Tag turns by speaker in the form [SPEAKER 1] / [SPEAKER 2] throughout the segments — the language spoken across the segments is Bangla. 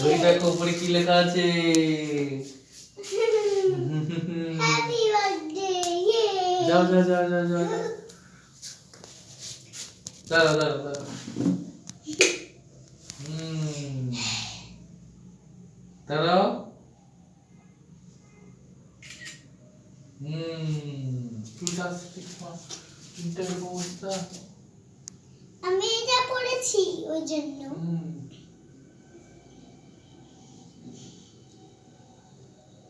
[SPEAKER 1] ওই দেখো উপরে কি লেখা আছে?
[SPEAKER 2] Happy birthday.
[SPEAKER 1] যাও যাও যাও যাও যাও যাও। দাঁড়াও দাঁড়াও দাঁড়াও। দাঁড়াও।
[SPEAKER 2] আমি এটা পড়েছি ওই জন্য।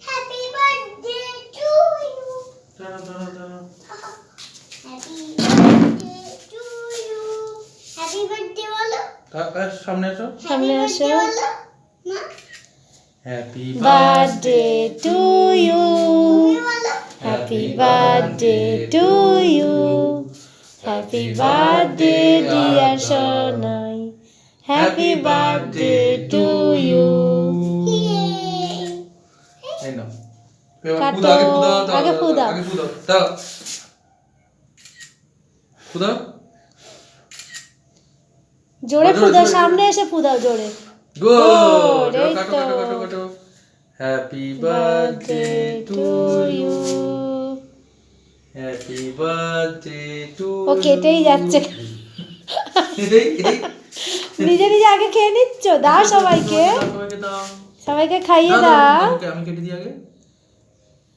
[SPEAKER 2] Happy birthday to you.
[SPEAKER 1] দাঁড়াও দাঁড়াও দাঁড়াও।
[SPEAKER 2] Happy birthday to you. Happy birthday বলো।
[SPEAKER 1] সামনে আসো।
[SPEAKER 3] সামনে আসো।
[SPEAKER 2] বলো মা।
[SPEAKER 1] Happy
[SPEAKER 3] birthday to you.
[SPEAKER 2] তুমি বলো।
[SPEAKER 3] Happy birthday to you. Happy birthday dear Sonai. Happy birthday to you.
[SPEAKER 1] এই নাও।
[SPEAKER 3] কাটো। আগে ফু দাও।
[SPEAKER 1] আগে ফু দাও। দাও। ফু দাও।
[SPEAKER 3] জোরে ফু দাও, সামনে এসে ফু দাও জোরে।
[SPEAKER 1] গুড।
[SPEAKER 3] এই
[SPEAKER 1] কাটো
[SPEAKER 3] তো।
[SPEAKER 1] কাটো কাটো কাটো। Happy birthday to you. Happy birthday to
[SPEAKER 3] ও কেটেই যাচ্ছে।
[SPEAKER 1] এটাই এটাই
[SPEAKER 3] নিজে নিজে আগে খেয়ে নিচ্ছ, দাও সবাইকে।
[SPEAKER 1] সবাইকে দাও।
[SPEAKER 3] সবাইকে খাইয়ে
[SPEAKER 1] দাও, দাও,
[SPEAKER 3] দাও।
[SPEAKER 1] আমি কেটে দিই আগে।